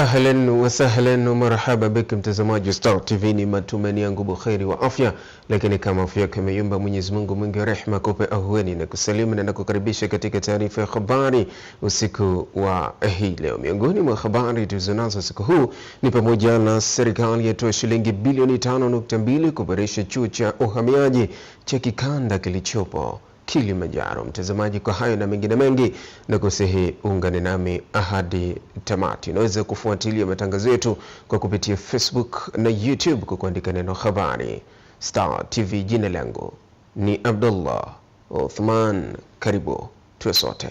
Ahlan wa sahlan wa marhaba bik mtazamaji Star TV, ni matumaini yangu buheri wa afya, lakini kama afya yako imeyumba, Mwenyezi Mungu mwingi wa rehema kupe ahueni na kusalimu na kukaribisha katika taarifa ya habari usiku wa hii leo. Miongoni mwa habari tulizonazo siku huu ni pamoja na serikali yatoa shilingi bilioni 5.2 kuboresha chuo cha uhamiaji cha kikanda kilichopo Kilimanjaro. Mtazamaji, kwa hayo na mengine mengi na kusihi ungane nami hadi tamati. Unaweza kufuatilia matangazo yetu kwa kupitia Facebook na YouTube kwa kuandika neno habari Star TV. Jina langu ni Abdullah Uthman. Karibu tuwe sote.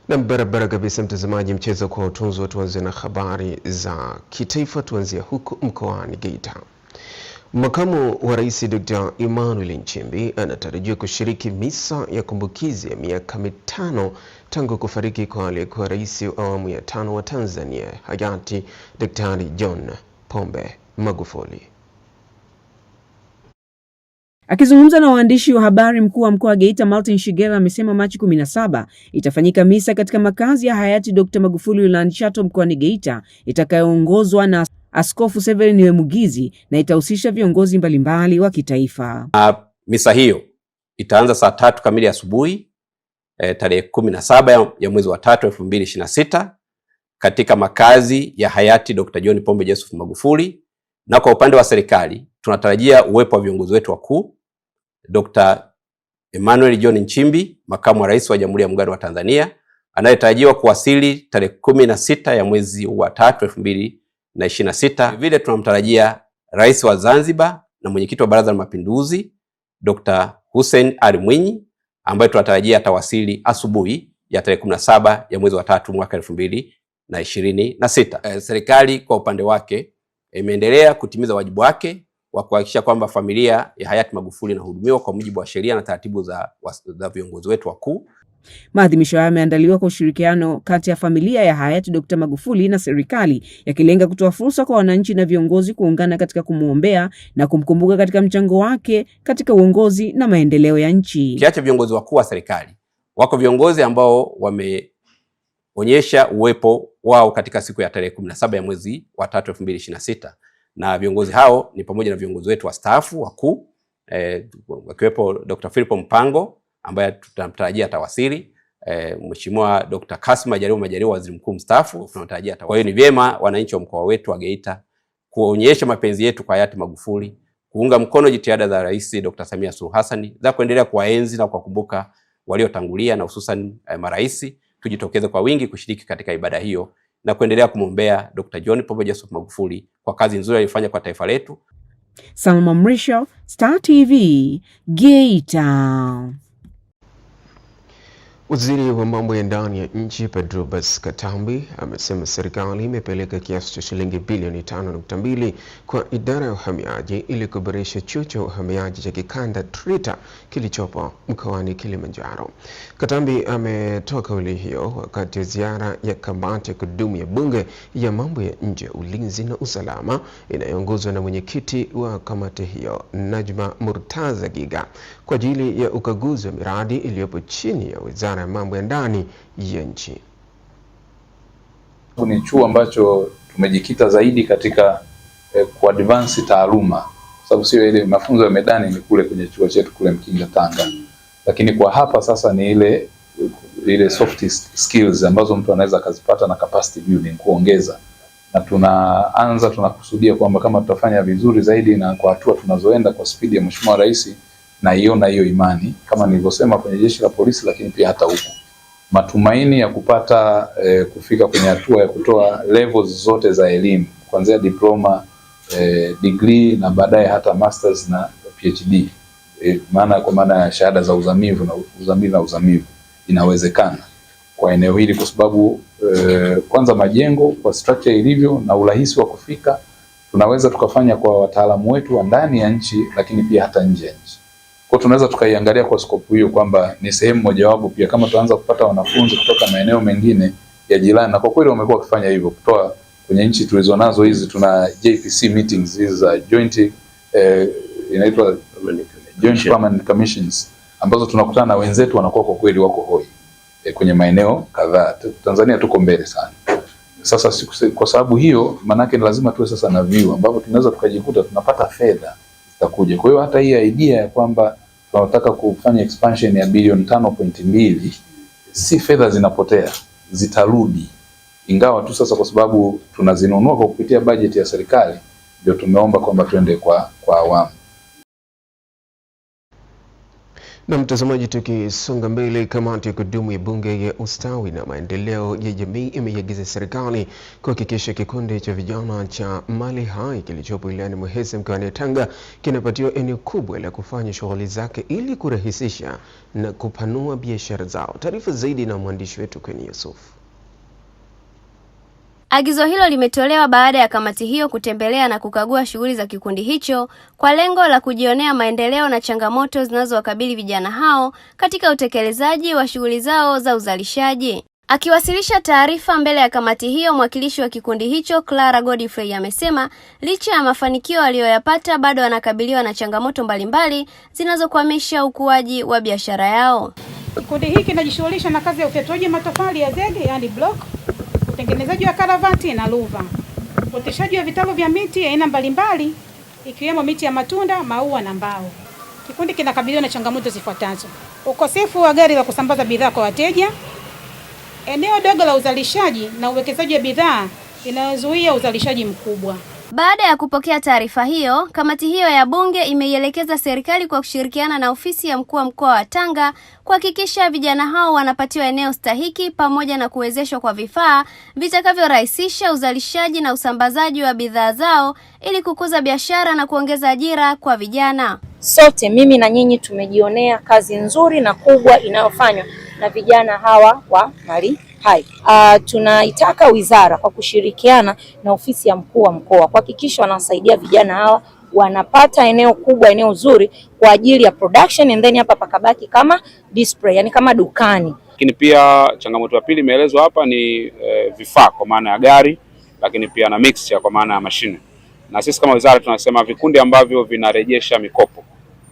Na barabara kabisa mtazamaji, mchezo kwa utunzo. Tuanze na habari za kitaifa, tuanzia huko mkoani Geita. Makamu wa Rais Dr. Emmanuel Nchimbi anatarajiwa kushiriki misa ya kumbukizi ya miaka 5 tangu kufariki kwa aliyekuwa rais wa awamu ya 5 wa Tanzania hayati Daktari John Pombe Magufuli. Akizungumza na waandishi wa habari, mkuu wa mkoa wa Geita Martin Shigela amesema Machi 17 itafanyika misa katika makazi ya hayati Dr. Magufuli wilayani Chato mkoani Geita, itakayoongozwa na Askofu Severini Mugizi na itahusisha viongozi mbalimbali wa kitaifa. Misa hiyo itaanza saa 3 kamili asubuhi tarehe 17 ya mwezi wa 3 2026 katika makazi ya hayati Dr. John Pombe Joseph Magufuli, na kwa upande wa serikali tunatarajia uwepo wa viongozi wetu wakuu Dr. Emmanuel John Nchimbi, makamu wa rais wa Jamhuri ya Muungano wa Tanzania, anayetarajiwa kuwasili tarehe 16 ya mwezi wa 3 2026. Vile tunamtarajia rais wa Zanzibar na mwenyekiti wa Baraza la Mapinduzi Dr. Hussein Ali Mwinyi, ambaye tunatarajia atawasili asubuhi ya tarehe 17 ya mwezi wa 3 mwaka 2026. Serikali kwa upande wake imeendelea kutimiza wajibu wake wa kuhakikisha kwamba familia ya hayati Magufuli inahudumiwa kwa mujibu wa sheria na taratibu za viongozi wetu wakuu. Maadhimisho haya yameandaliwa kwa ushirikiano kati ya familia ya hayati Dr. Magufuli na serikali, yakilenga kutoa fursa kwa wananchi na viongozi kuungana katika kumuombea na kumkumbuka katika mchango wake katika uongozi na maendeleo ya nchi. Kiacha viongozi wakuu wa serikali, wako viongozi ambao wameonyesha uwepo wao katika siku ya tarehe 17 ya mwezi wa 3 2026. Na viongozi hao ni pamoja na viongozi wetu wastaafu wakuu, wakiwepo Dr. Philip Mpango ambaye tunatarajia atawasili, Mheshimiwa Dr. Kassim Majaliwa waziri mkuu mstaafu tunatarajia atawasili. Kwa hiyo ni vyema wananchi wa mkoa wetu wa Geita kuonyesha mapenzi yetu kwa hayati Magufuli, kuunga mkono jitihada za Rais Dr. Samia Suluhu Hassan za kuendelea kuwaenzi na kuwakumbuka waliotangulia na hususan marais. Tujitokeze kwa wingi kushiriki katika ibada hiyo na kuendelea kumwombea Dr. John Pombe Joseph Magufuli kwa kazi nzuri aliyofanya kwa taifa letu. Salma Mrisho, Star TV, Geita. Waziri wa mambo ya ndani ya nchi Patrobas Katambi amesema serikali imepeleka kiasi cha shilingi bilioni 5.2 kwa idara ya uhamiaji ili kuboresha chuo cha uhamiaji cha kikanda TRITA kilichopo mkoani Kilimanjaro. Katambi ametoa kauli hiyo wakati ziara ya kamati ya kudumu ya bunge ya mambo ya nje, ulinzi na usalama inayoongozwa na mwenyekiti wa kamati hiyo Najma Murtaza Giga kwa ajili ya ukaguzi wa miradi iliyopo chini ya wizara ya mambo ya ndani ya nchi. Ni chuo ambacho tumejikita zaidi katika kuadvance taaluma, sababu sio ile mafunzo ya medani ni kule kwenye chuo chetu kule Mkinga Tanga, lakini kwa hapa sasa ni ile soft skills ambazo mtu anaweza akazipata na capacity building kuongeza, na tunakusudia kwamba kama tutafanya vizuri zaidi na kwa hatua tunazoenda kwa spidi ya Mheshimiwa Rais, na hiyo imani kama nilivyosema kwenye jeshi la polisi, lakini pia hata huko matumaini ya kupata kufika kwenye hatua ya kutoa levels zote za elimu kuanzia diploma, degree na baadaye hata masters na PhD, kwa maana ya shahada za uzamivu na uzamivu inawezekana kwa eneo hili, kwa sababu kwanza majengo kwa structure ilivyo na urahisi wa kufika, tunaweza tukafanya kwa wataalamu wetu wa ndani ya nchi, lakini pia hata nje ya nchi. Kwa tunaweza tukaiangalia kwa scope hiyo kwamba ni sehemu mojawapo pia kama tuanza kupata wanafunzi kutoka maeneo mengine ya jirani, na kwa kweli wamekuwa wakifanya hivyo, kwenye nchi tulizonazo hizi, tuna JPC meetings hizi za joint inaitwa Joint Permanent Commissions, ambazo tunakutana na wenzetu wanakuwa kwa kweli wako hoi kwenye maeneo kadhaa. Tanzania tuko mbele sana. Sasa kwa sababu hiyo, manake lazima tuwe sasa na view ambapo tunaweza tukajikuta tunapata fedha zitakuja. Kwa hiyo hata hii idea ya kwamba tunataka kufanya expansion ya bilioni 5.2, si fedha zinapotea, zitarudi. Ingawa tu sasa kwa sababu tunazinunua kwa kupitia bajeti ya serikali, ndio tumeomba kwamba tuende kwa awamu. Na mtazamaji, tukisonga mbele, kamati ya kudumu ya bunge ya ustawi na maendeleo ya jamii imeiagiza serikali kuhakikisha kikundi cha vijana cha Mali Hai kilichopo wilayani Muheza mkoani Tanga kinapatiwa eneo kubwa la kufanya shughuli zake ili kurahisisha na kupanua biashara zao. Taarifa zaidi na mwandishi wetu Kweni Yusuf. Agizo hilo limetolewa baada ya kamati hiyo kutembelea na kukagua shughuli za kikundi hicho kwa lengo la kujionea maendeleo na changamoto zinazowakabili vijana hao katika utekelezaji wa shughuli zao za uzalishaji. Akiwasilisha taarifa mbele ya kamati hiyo, mwakilishi wa kikundi hicho Clara Godfrey amesema licha ya mafanikio aliyoyapata bado wanakabiliwa na changamoto mbalimbali zinazokwamisha ukuaji wa biashara yao. Kikundi hiki kinajishughulisha na kazi ya ufyatuaji matofali ya zege, yani block, utengenezaji wa karavati na luva, uteshaji wa vitalu vya miti aina mbalimbali ikiwemo miti ya matunda, maua na mbao. Kikundi kinakabiliwa na changamoto zifuatazo: ukosefu wa gari la kusambaza bidhaa kwa wateja, eneo dogo la uzalishaji na uwekezaji wa bidhaa inayozuia uzalishaji mkubwa. Baada ya kupokea taarifa hiyo, kamati hiyo ya bunge imeielekeza serikali kwa kushirikiana na ofisi ya mkuu wa mkoa wa Tanga kuhakikisha vijana hao wanapatiwa eneo stahiki pamoja na kuwezeshwa kwa vifaa vitakavyorahisisha uzalishaji na usambazaji wa bidhaa zao ili kukuza biashara na kuongeza ajira kwa vijana. Sote, mimi na nyinyi, tumejionea kazi nzuri na kubwa inayofanywa na vijana hawa wa Mali Hai. Tunaitaka wizara kwa kushirikiana na ofisi ya mkuu wa mkoa kuhakikisha wanasaidia vijana hawa wanapata eneo kubwa, eneo zuri kwa ajili ya production, and then hapa pakabaki kama display, yani kama dukani. Lakini pia changamoto ya pili imeelezwa hapa ni vifaa kwa maana ya gari, lakini pia na mixture kwa maana ya mashine. Na sisi kama wizara tunasema vikundi ambavyo vinarejesha mikopo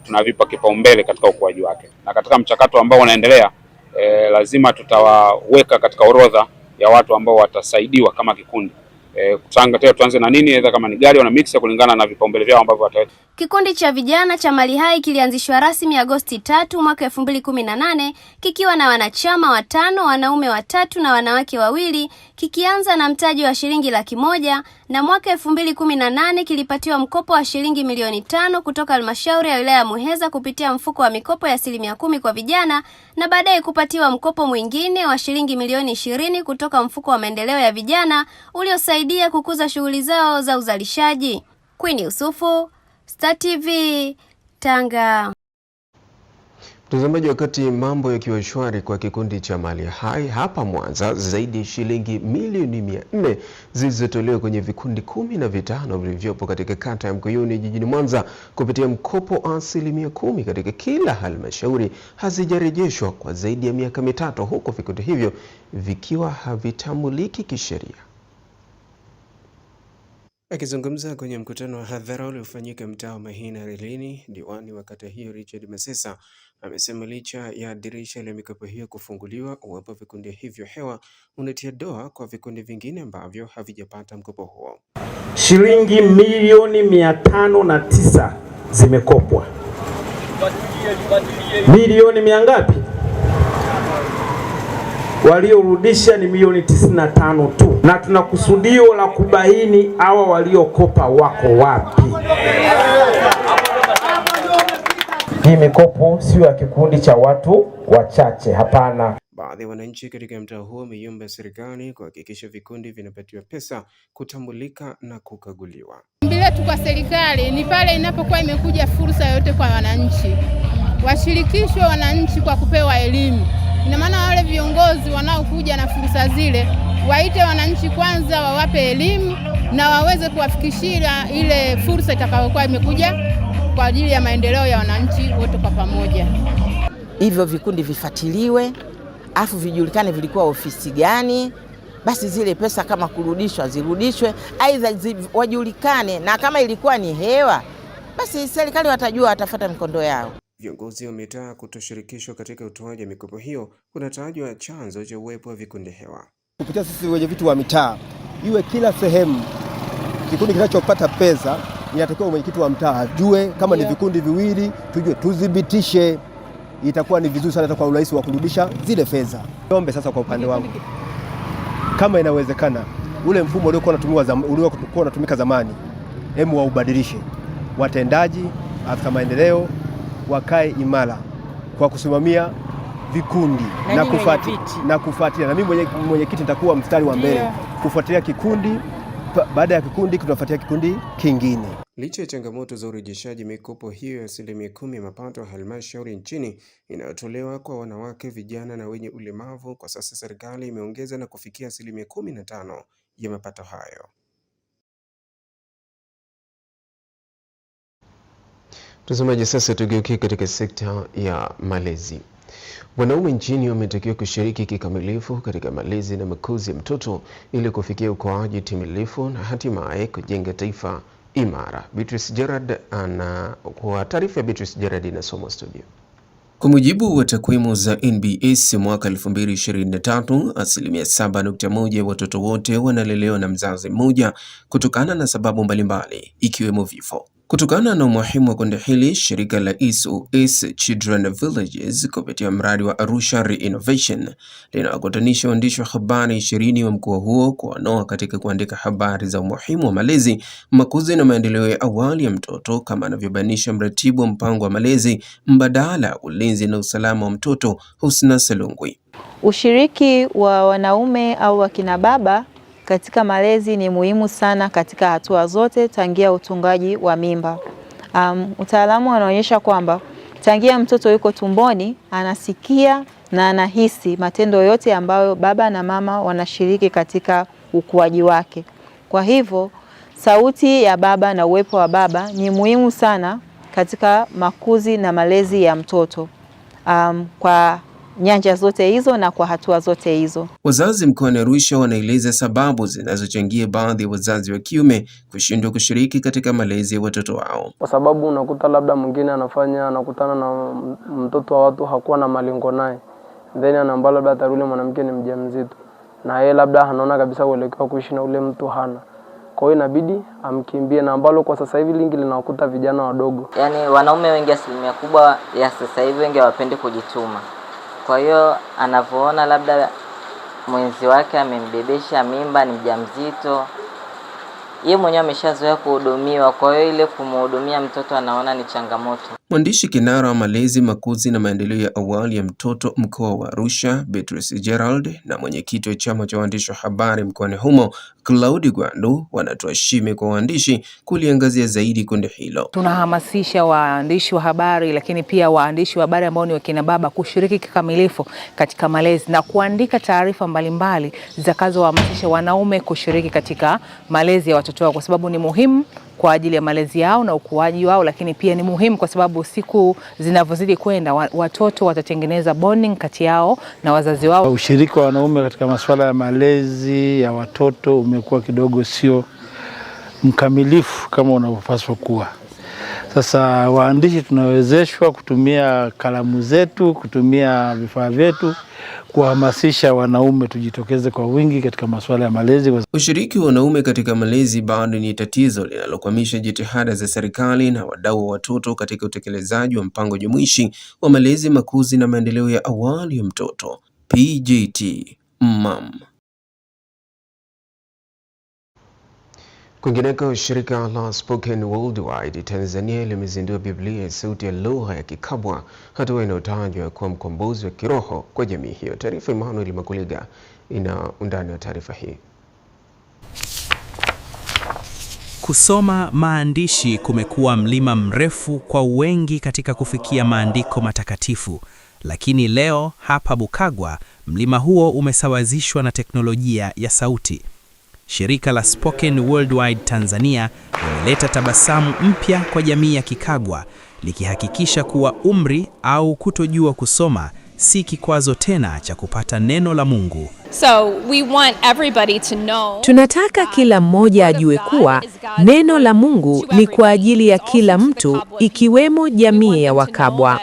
tunavipa kipaumbele katika ukuaji wake, na katika mchakato ambao unaendelea lazima tutawaweka katika orodha ya watu ambao watasaidiwa kama kikundi. Tuanze na nini, aidha kama ni gari au mixer kulingana na vipaumbele vyao ambavyo wataweka. Kikundi cha vijana cha Mali Hai kilianzishwa rasmi Agosti 3 mwaka 2018 kikiwa na wanachama 5, wanaume 3 na wanawake 2, kikianza na mtaji wa shilingi 100,000 na mwaka 2018 kilipatiwa mkopo wa shilingi milioni 5 kutoka halmashauri ya wilaya ya Muheza kupitia mfuko wa mikopo ya 10% kwa vijana, na baadaye kupatiwa mkopo mwingine wa shilingi milioni 20 kutoka mfuko wa maendeleo ya vijana uliosaidia kukuza shughuli zao za uzalishaji. Queen Yusufu, Star TV, Tanga. Mtazamaji, wakati mambo yakiwa shwari kwa kikundi cha Mali Hai hapa Mwanza, zaidi shilingi milioni 400 zilizotolewa kwenye vikundi 15 vilivyopo katika kata ya Mkuyuni jijini Mwanza kupitia mkopo 10% katika kila halmashauri hazijarejeshwa kwa zaidi ya miaka 3, huko vikundi hivyo vikiwa havitambuliki kisheria. Akizungumza kwenye mkutano wa hadhara uliofanyika mtaa wa Mahina Relini, diwani wa kata hiyo Richard Masesa amesema licha ya dirisha la mikopo hiyo kufunguliwa, uwepo vikundi hivyo hewa unatia doa kwa vikundi vingine ambavyo havijapata mkopo huo. Shilingi milioni 509 zimekopwa. Milioni ngapi? Waliorudisha ni milioni 95 tu, na tuna kusudio la kubaini hawa waliokopa wako wapi. Hii mikopo sio ya kikundi cha watu wachache, hapana. Baadhi ya wananchi katika mtaa huo wameiomba serikali kuhakikisha vikundi vinapatiwa pesa, kutambulika na kukaguliwa. Ombi letu kwa serikali ni pale inapokuwa imekuja fursa yote kwa wananchi, washirikishwe wananchi kwa kupewa elimu. Ina maana wale viongozi wanaokuja na fursa zile waite wananchi kwanza, wawape elimu na waweze kuwafikishia ile fursa itakayokuwa imekuja kwa ajili ya maendeleo ya wananchi wote kwa pamoja. Hivyo vikundi vifuatiliwe, afu vijulikane vilikuwa ofisi gani, basi zile pesa kama kurudishwa zirudishwe, aidha wajulikane, na kama ilikuwa ni hewa basi serikali watajua, watafuata mikondo yao. Viongozi wa mitaa kutoshirikishwa katika utoaji wa mikopo hiyo kunatajwa chanzo cha uwepo wa vikundi hewa. Kupitia sisi wenye vitu wa mitaa, iwe kila sehemu kikundi kinachopata pesa inatakiwa mwenyekiti wa mtaa ajue, kama ni vikundi viwili tujue, tudhibitishe, itakuwa ni vizuri sana kwa urahisi wa kurudisha zile fedha. Niombe sasa kwa upande wangu, kama inawezekana ule mfumo uliokuwa unatumika zamani, hemu waubadilishe. Watendaji, afisa maendeleo wakae imara kwa kusimamia vikundi na kufuatilia. Na mimi mwenyekiti nitakuwa mstari wa mbele kufuatilia kikundi, baada ya kikundi tunafuatilia kikundi kingine. Licha ya changamoto za urejeshaji mikopo hiyo ya 10% ya mapato ya halmashauri nchini inayotolewa kwa wanawake, vijana na wenye ulemavu, kwa sasa serikali imeongeza na kufikia 15% ya mapato hayo. Mtazamaji, sasa tugeukie katika sekta ya malezi. Wanaume nchini wametakiwa kushiriki kikamilifu katika malezi na makuzi ya mtoto ili kufikia ukuaji timilifu na hatimaye kujenga taifa imara. Beatrice Gerard kwa taarifa ya Beatrice Gerard inasomwa studio. Kwa mujibu wa takwimu za NBS mwaka 2023, 7.1% ya watoto wote wanalelewa na mzazi mmoja kutokana na sababu mbalimbali ikiwemo vifo. Kutokana na umuhimu wa kundi hili, shirika la SOS Children Villages kupitia mradi wa Arusha Re-Innovation linawakutanisha waandishi wa habari 20 wa mkoa huo kuwanoa katika kuandika habari za umuhimu wa malezi, makuzi na maendeleo ya awali ya mtoto, kama anavyobainisha mratibu wa mpango wa malezi mbadala, ulinzi na usalama wa mtoto, Husna Salungwi. Ushiriki wa wanaume au wakina baba katika malezi ni muhimu sana katika hatua zote tangia utungaji wa mimba. Utaalamu unaonyesha kwamba tangia mtoto yuko tumboni anasikia na anahisi matendo yote ambayo baba na mama wanashiriki katika ukuaji wake. Kwa hivyo sauti ya baba na uwepo wa baba ni muhimu sana katika makuzi na malezi ya mtoto kwa nyanja zote hizo na kwa hatua zote hizo. Wazazi mkoani Arusha wanaeleza sababu zinazochangia baadhi ya wazazi wa kiume kushindwa kushiriki katika malezi ya watoto wao. Kwa sababu unakuta labda mwingine anakutana na mtoto wa watu hakuwa na malengo naye, then anaambia labda tarule mwanamke ni mjamzito na yeye labda anaona kabisa uelekeo kuishi na ule mtu hana. Kwa hiyo inabidi amkimbie, na ambalo kwa sasa hivi lingi linawakuta vijana wadogo. Yaani wanaume wengi, asilimia kubwa ya sasa hivi wengi hawapendi kujituma. Kwa hiyo anavyoona labda mwenzi wake amembebesha mimba, ni mjamzito, yeye mwenyewe ameshazoea kuhudumiwa, kwa hiyo ile kumhudumia mtoto anaona ni changamoto. Mwandishi kinara wa malezi, makuzi na maendeleo ya awali ya mtoto mkoa wa Arusha, Beatrice Gerald, na mwenyekiti wa chama cha waandishi wa habari mkoani humo, Claudi Gwandu, wanatoa shime kwa waandishi kuliangazia zaidi kundi hilo. Tunahamasisha waandishi wa habari, lakini pia waandishi wa habari ambao ni wakina baba kushiriki kikamilifu katika malezi na kuandika taarifa mbalimbali zitakazohamasisha wanaume kushiriki katika malezi ya watoto wao, kwa sababu ni muhimu kwa ajili ya malezi yao na ukuaji wao, lakini pia ni muhimu kwa sababu siku zinavyozidi kwenda watoto watatengeneza bonding kati yao na wazazi wao. Ushiriki wa wanaume katika masuala ya malezi ya watoto umekuwa kidogo sio mkamilifu kama unavyopaswa kuwa. Sasa waandishi tunawezeshwa kutumia kalamu zetu, kutumia vifaa vyetu kuhamasisha wanaume tujitokeze kwa wingi katika masuala ya malezi. Ushiriki wa wanaume katika malezi bado ni tatizo linalokwamisha jitihada za serikali na wadau wa watoto katika utekelezaji wa mpango jumuishi wa malezi, makuzi na maendeleo ya awali ya mtoto, PJT-MAM. Kwingineko, shirika la Spoken Worldwide Tanzania limezindua Biblia ya sauti ya lugha ya Kikabwa, hatua inayotajwa kuwa mkombozi wa kiroho kwa jamii hiyo. Taarifa Emmanuel Makuliga ina undani wa taarifa hii. Kusoma maandishi kumekuwa mlima mrefu kwa wengi katika kufikia maandiko matakatifu, lakini leo hapa Bukagwa mlima huo umesawazishwa na teknolojia ya sauti. Shirika la Spoken Worldwide Tanzania limeleta tabasamu mpya kwa jamii ya Kikagwa, likihakikisha kuwa umri au kutojua kusoma si kikwazo tena cha kupata neno la Mungu. So we want everybody to know. Tunataka kila mmoja ajue kuwa neno la Mungu ni kwa ajili ya kila mtu, ikiwemo jamii ya Wakabwa.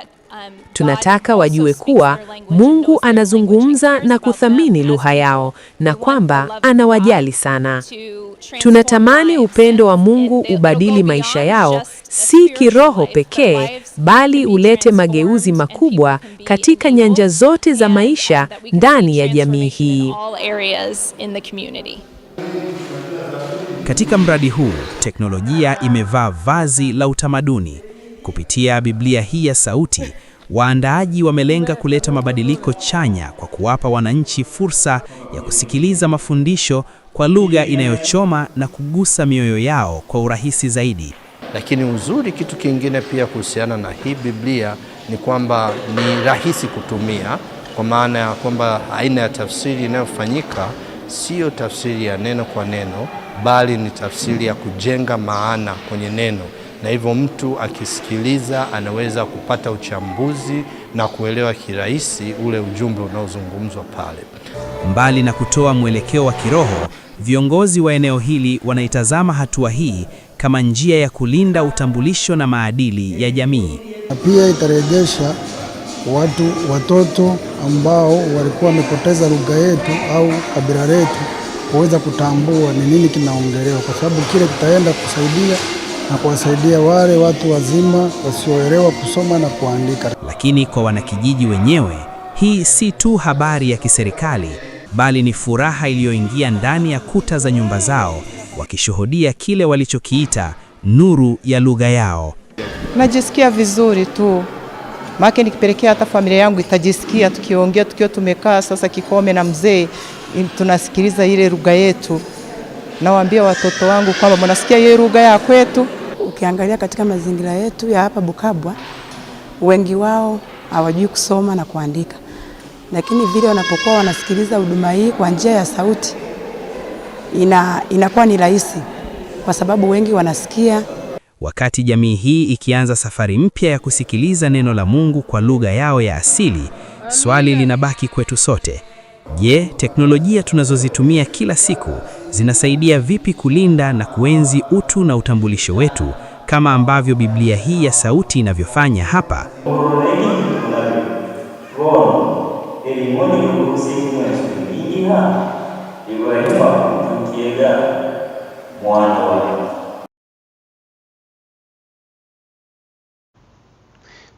Tunataka wajue kuwa Mungu anazungumza na kuthamini lugha yao na kwamba anawajali sana. Tunatamani upendo wa Mungu ubadili maisha yao, si kiroho pekee, bali ulete mageuzi makubwa katika nyanja zote za maisha ndani ya jamii hii. Katika mradi huu, teknolojia imevaa vazi la utamaduni. Kupitia Biblia hii ya sauti, waandaaji wamelenga kuleta mabadiliko chanya kwa kuwapa wananchi fursa ya kusikiliza mafundisho kwa lugha inayochoma na kugusa mioyo yao kwa urahisi zaidi. Lakini uzuri, kitu kingine pia kuhusiana na hii Biblia ni kwamba ni rahisi kutumia, kwa maana ya kwamba aina ya tafsiri inayofanyika sio tafsiri ya neno kwa neno, bali ni tafsiri ya kujenga maana kwenye neno, na hivyo mtu akisikiliza anaweza kupata uchambuzi na kuelewa kirahisi ule ujumbe unaozungumzwa pale. Mbali na kutoa mwelekeo wa kiroho, viongozi wa eneo hili wanaitazama hatua hii kama njia ya kulinda utambulisho na maadili ya jamii. Pia itarejesha watoto ambao walikuwa wamepoteza lugha yetu au kabila letu kuweza kutambua ni nini kinaongelewa, kwa sababu kile kitaenda kusaidia na kuwasaidia wale watu wazima wasioelewa kusoma na kuandika. Lakini kwa wanakijiji wenyewe, hii si tu habari ya kiserikali, bali ni furaha iliyoingia ndani ya kuta za nyumba zao, wakishuhudia kile walichokiita nuru ya lugha yao. Najisikia vizuri tu. Maana nikipelekea hata familia yangu itajisikia tukiongea tukiwa tumekaa sasa kikome na mzee, tunasikiliza ile lugha yetu. Nawaambia watoto wangu kwamba mnasikia ile lugha ya kwetu. Ukiangalia katika mazingira yetu ya hapa Bukabwa, wengi wao hawajui kusoma na kuandika. Lakini vile wanapokuwa wanasikiliza huduma hii kwa njia ya sauti, inakuwa ni rahisi kwa sababu wengi wanasikia. Wakati jamii hii ikianza safari mpya ya kusikiliza neno la Mungu kwa lugha yao ya asili, swali linabaki kwetu sote. Je, teknolojia tunazozitumia kila siku zinasaidia vipi kulinda na kuenzi utu na utambulisho wetu kama ambavyo Biblia hii ya sauti inavyofanya hapa?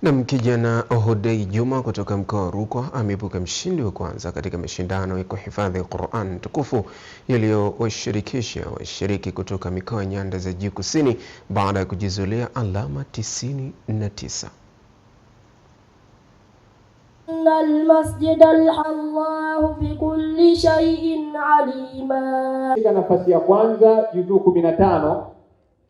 Na kijana Ohodei Juma kutoka mkoa wa Rukwa ameibuka mshindi wa kwanza katika mashindano ya kuhifadhi Qur'an tukufu yaliyowashirikisha washiriki kutoka mikoa ya nyanda za juu kusini baada ya kujizulia alama 99. المسجد الله بكل شيء عليما. Katika nafasi ya kwanza juzuu 15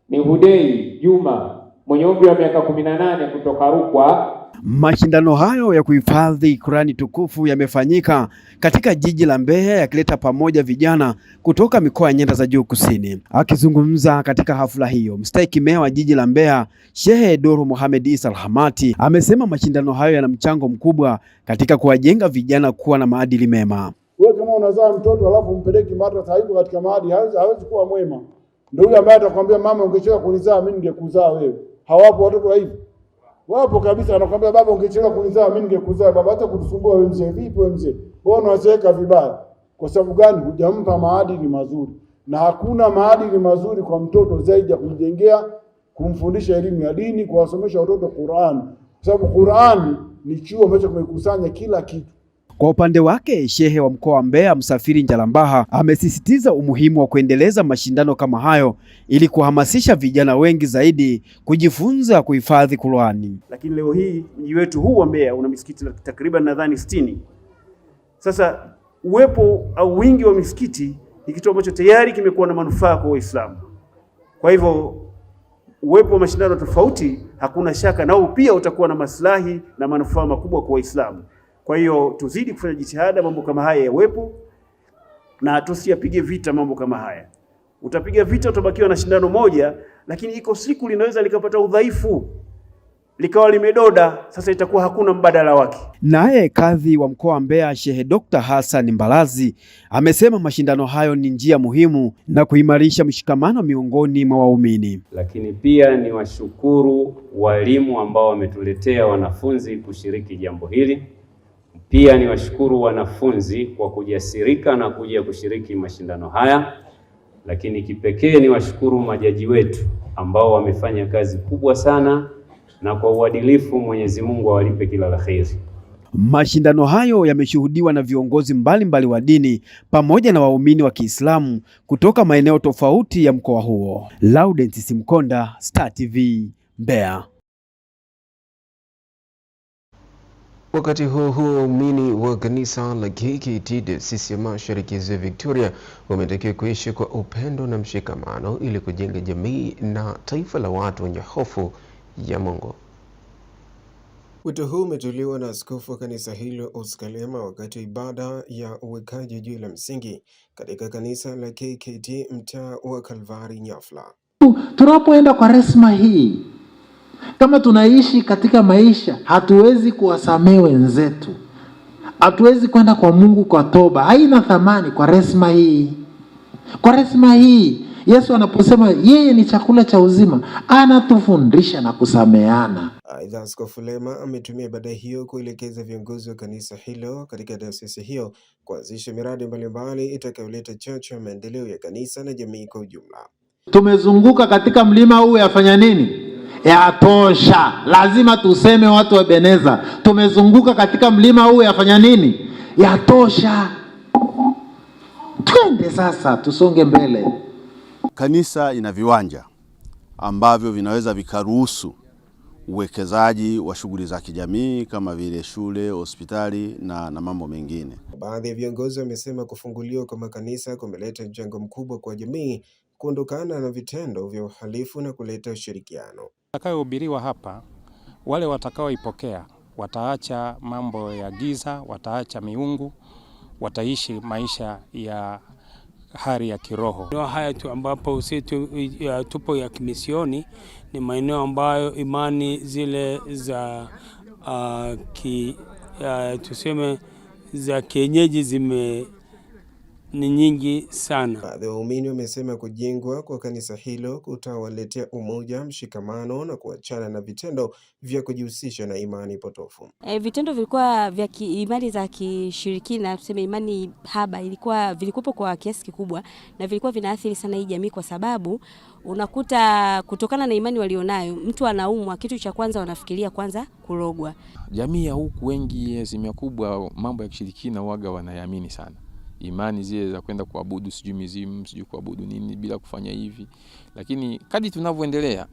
ni Hodei Juma mwenye umri wa miaka 18 kutoka Rukwa. Mashindano hayo ya kuhifadhi Qur'ani tukufu yamefanyika katika jiji la Mbeya, yakileta pamoja vijana kutoka mikoa ya nyanda za juu kusini. Akizungumza katika hafla hiyo, mstahiki meya wa jiji la Mbeya, Shehe Doro Mohamed Isa Alhamati, amesema mashindano hayo yana mchango mkubwa katika kuwajenga vijana kuwa na maadili mema. Wewe kama unazaa mtoto alafu umpeleke madrasa hayuko katika maadili, hawezi kuwa mwema. Ndio yule ambaye atakwambia mama, ungechelewa kunizaa mimi ningekuzaa wewe. Hawapo watoto hivi. Wapo kabisa, anakuambia baba, ungechelewa kunizaa mimi ningekuzaa baba, hata kutusumbua wewe mzee. Vipi wewe mzee? Wewe unaweka vibaya. Kwa sababu gani? Hujampa maadili mazuri. Na hakuna maadili mazuri kwa mtoto zaidi ya kumjengea, kumfundisha elimu ya dini, kuwasomesha watoto Qur'an. Kwa sababu Qur'an ni chuo ambacho kimekusanya kila kitu. Kwa upande wake, Shehe wa mkoa wa Mbeya Msafiri Njalambaha amesisitiza umuhimu wa kuendeleza mashindano kama hayo ili kuhamasisha vijana wengi zaidi kujifunza kuhifadhi Qur'ani. Lakini leo hii mji wetu huu wa Mbeya una misikiti takriban nadhani 60. Sasa uwepo au wingi wa misikiti ni kitu ambacho tayari kimekuwa na manufaa kwa Waislamu. Kwa hivyo uwepo wa mashindano tofauti hakuna shaka nao pia utakuwa na maslahi na manufaa makubwa kwa Waislamu. Kwa hiyo tuzidi kufanya jitihada mambo kama haya yawepo na tusiyapige vita mambo kama haya. Utapiga vita utabakiwa na shindano moja, lakini iko siku linaweza likapata udhaifu. likawa limedoda, sasa itakuwa hakuna mbadala wake. Naye kadhi wa mkoa wa Mbeya Sheikh Dr. Hassan Mbalazi amesema mashindano hayo ni njia muhimu na kuimarisha mshikamano miongoni mwa waumini. Lakini pia ni washukuru walimu ambao wametuletea wanafunzi kushiriki jambo hili. Pia ni washukuru wanafunzi kwa kujasirika na kuja kushiriki mashindano haya. Lakini kipekee ni washukuru majaji wetu ambao wamefanya kazi kubwa sana, na kwa uadilifu Mwenyezi Mungu awalipe kila la kheri. Mashindano hayo yameshuhudiwa na viongozi mbalimbali wa dini pamoja na waumini wa Kiislamu kutoka maeneo tofauti ya mkoa huo. Laudent Simkonda, Star TV, Mbeya. Wakati huo waumini wa kanisa la KKT Dayosisi ya Mashariki ya Victoria wametakiwa kuishi kwa upendo na mshikamano ili kujenga jamii na taifa la watu wenye hofu ya Mungu. Wito huu umetolewa na askofu wa kanisa hilo Oscar Lema wakati wa ibada ya uwekaji jiwe la msingi katika kanisa la KKT mtaa wa Kalvari Nyafla. Tunapoenda kwa resma hii, kama tunaishi katika maisha, hatuwezi kuwasamehe wenzetu, hatuwezi kwenda kwa Mungu kwa toba, haina thamani kwa resma hii. Kwa resma hii Yesu anaposema yeye ni chakula cha uzima, anatufundisha na kusameana. Aidha, Askofu Lema ametumia ibada hiyo kuelekeza viongozi wa kanisa hilo katika dayosisi hiyo kuanzisha miradi mbalimbali itakayoleta chachu ya maendeleo ya kanisa na jamii kwa ujumla. Tumezunguka katika mlima huu, yafanya nini? Yatosha. Lazima tuseme watu wa Ebeneza, tumezunguka katika mlima huu, yafanya nini? Yatosha. Twende sasa tusonge mbele. Kanisa ina viwanja ambavyo vinaweza vikaruhusu uwekezaji wa shughuli za kijamii kama vile shule, hospitali na mambo mengine. Baadhi ya viongozi wamesema kufunguliwa kwa makanisa kumeleta mchango mkubwa kwa jamii kuondokana na vitendo vya uhalifu na kuleta ushirikiano. Atakayohubiriwa hapa, wale watakaoipokea wataacha mambo ya giza, wataacha miungu, wataishi maisha ya hali ya kiroho. Ndio haya tu ambapo sisi tupo ya kimisioni, ni maeneo ambayo imani zile za tuseme za kienyeji ni nyingi sana. Baadhi ya waumini wamesema kujengwa kwa kanisa hilo kutawaletea umoja, mshikamano na kuachana na vitendo vya kujihusisha na imani potofu. Vitendo vilikuwa vya imani za kishirikina, tuseme imani haba, vilikuwa kwa kiasi kikubwa na vilikuwa vinaathiri sana hii jamii, kwa sababu unakuta kutokana na imani walionayo, mtu anaumwa, kitu cha kwanza wanafikiria kwanza kurogwa. Jamii ya huku wengi asilimia kubwa mambo ya kishirikina waga wanayamini sana. Imani zile za kwenda kuabudu sijui mizimu, sijui kuabudu nini bila kufanya hivi. Lakini kadri tunavyoendelea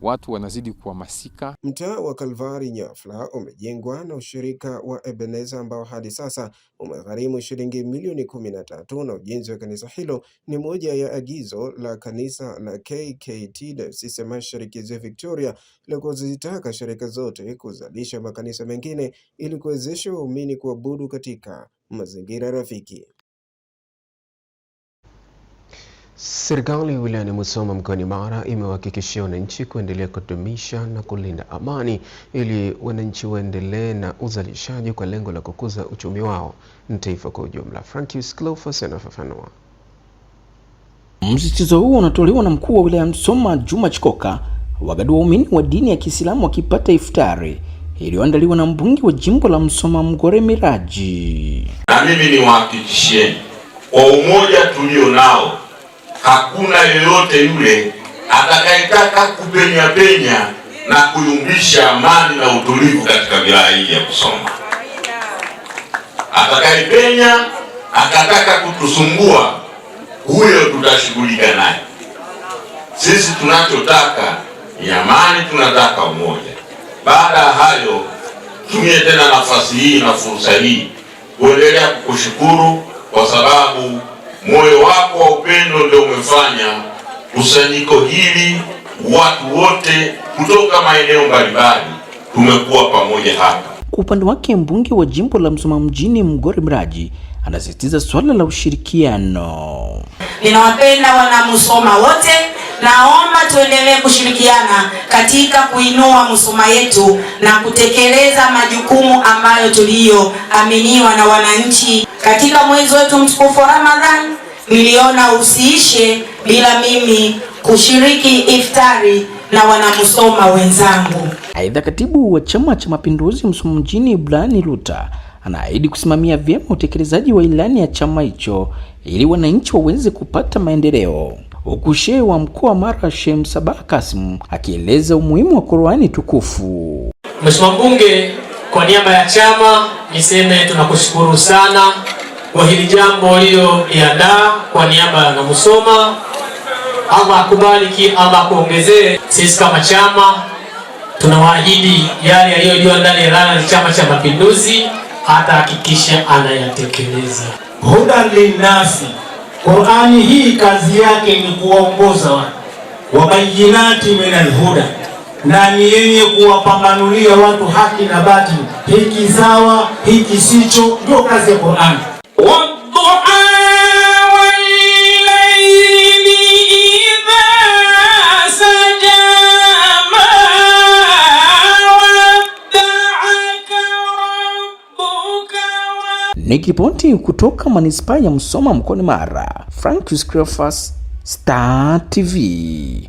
watu wanazidi kuhamasika. Mtaa wa Kalvari Nyafla umejengwa na ushirika wa Ebeneza ambao hadi sasa umegharimu shilingi milioni 13, na ujenzi wa kanisa hilo ni moja ya agizo la kanisa la KKT Dayosisi ya Mashariki ya Victoria la kuzitaka shirika zote kuzalisha makanisa mengine ili kuwezesha waumini kuabudu katika mazingira rafiki. Serikali wilayani Musoma mkoani Mara imewahakikishia wananchi kuendelea kudumisha na kulinda amani ili wananchi waendelee na uzalishaji kwa lengo la kukuza uchumi wao na taifa kwa ujumla. Francis Cleophas anafafanua. Msisitizo huo unatolewa na mkuu wa wilaya Musoma Juma Chikoka wakati waumini wa dini ya Kiislamu wakipata iftari iliyoandaliwa na mbunge wa jimbo la Musoma Mgore Miraji. Na mimi niwahakikishieni kwa umoja tulio nao, hakuna yeyote yule atakayetaka kupenya na kuyumbisha amani na utulivu katika wilaya hii ya Musoma. Atakayepenya akataka kutusumbua, huyo tutashughulika naye. Sisi tunachotaka ni amani, tunataka umoja. Baada ya hayo, tumie tena nafasi hii na fursa hii kuendelea kukushukuru kwa sababu moyo wako wa upendo ndio umefanya kusanyiko hili, watu wote kutoka maeneo mbalimbali tumekuwa pamoja hapa. Kwa upande wake, mbunge wa jimbo la Musoma mjini Mgore Miraji anasisitiza swala la ushirikiano. Ninawapenda wana Musoma wote, naomba tuendelee kushirikiana katika kuinua Musoma yetu na kutekeleza majukumu ambayo tuliyoaminiwa na wananchi. Katika mwezi wetu mtukufu wa Ramadhani, niliona usiishe bila mimi kushiriki iftari na wana Musoma wenzangu. Aidha, katibu wa Chama cha Mapinduzi Musoma mjini Ibrani Luta anaahidi kusimamia vyema utekelezaji wa ilani ya chama hicho ili wananchi waweze kupata maendeleo. Huku shehe wa mkoa wa Mara Sheikh Sabah Kasim akieleza umuhimu wa Qur'ani tukufu. Mheshimiwa Mbunge, kwa niaba ya chama niseme tunakushukuru sana kwa hili jambo liloandaa kwa niaba ya Musoma. Allah akubariki, Allah kuongezee. Sisi kama chama tunawaahidi yale yaliyojua ndani ya Chama cha Mapinduzi atahakikisha anayatekeleza. Hudan linnasi, Qur'ani hii kazi yake ni kuwaongoza watu, wabayinati minal huda, na ni yenye kuwapambanulia watu haki na batili, hiki sawa, hiki sicho. Ndio kazi ya Qur'ani. Nikiripoti kutoka manispaa ya Musoma mkoani Mara, Francis Cleophas, Star TV.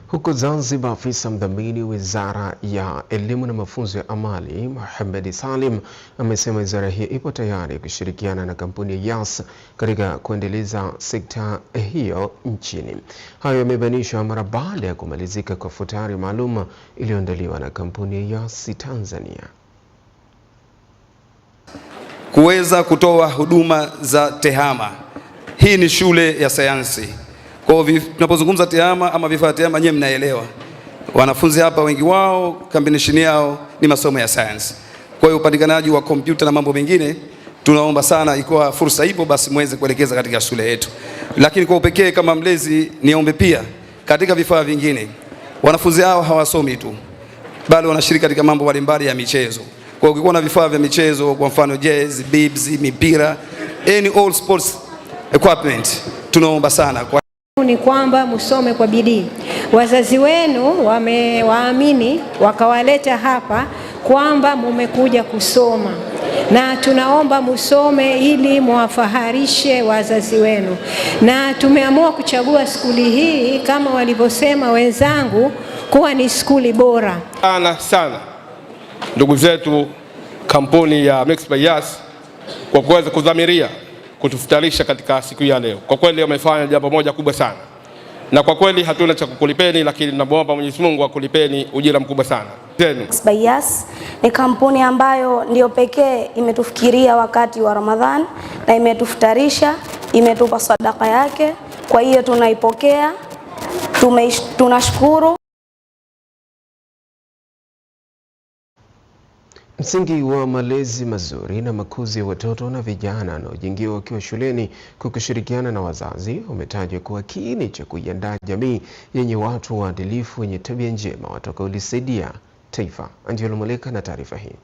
Huko Zanzibar, afisa mdhamini Wizara ya Elimu na Mafunzo ya Amali Mohamed Salim amesema wizara hiyo ipo tayari kushirikiana na kampuni ya Yas katika kuendeleza sekta hiyo nchini. Hayo yamebainishwa mara baada ya kumalizika kwa futari maalum iliyoandaliwa na kampuni ya Yas Tanzania kuweza kutoa huduma za tehama. Hii ni shule ya sayansi. Kwa hivyo tunapozungumza tehama ama vifaa tehama, nyewe mnaelewa. Wanafunzi hapa wengi wao combination yao ni masomo ya sayansi. Kwa hiyo upatikanaji wa kompyuta na mambo mengine, tunaomba sana ikiwa fursa ipo basi muweze kuelekeza katika shule yetu. Lakini kwa upekee kama mlezi niombe pia katika vifaa vingine, wanafunzi hao hawasomi tu, bali wanashiriki katika mambo mbalimbali ya michezo. Kwa ukikuwa na vifaa vya michezo, kwa mfano jazz, bibs, mipira, all sports equipment, tunaomba sana ni kwamba musome kwa bidii. Wazazi wenu wamewaamini wakawaleta hapa kwamba mumekuja kusoma, na tunaomba musome ili muwafaharishe wazazi wenu, na tumeamua kuchagua skuli hii kama walivyosema wenzangu kuwa ni skuli bora sana. Ndugu zetu kampuni ya Mixx by Yas kwa kuweza kudhamiria kutufutarisha katika siku ya leo. Kwa kweli wamefanya jambo moja kubwa sana, na kwa kweli hatuna cha kukulipeni, lakini tunaomba Mwenyezi Mungu akulipeni ujira mkubwa sana. Mixx by Yas ni kampuni ambayo ndio pekee imetufikiria wakati wa Ramadhan na imetufutarisha, imetupa sadaka yake. Kwa hiyo tunaipokea, tunashukuru. Msingi wa malezi mazuri na makuzi ya watoto na vijana wanaojengewa wakiwa shuleni kwa kushirikiana na wazazi umetajwa kuwa kiini cha kuiandaa jamii yenye watu waadilifu wenye tabia njema watakaolisaidia taifa. Angelo Moleka na taarifa hii.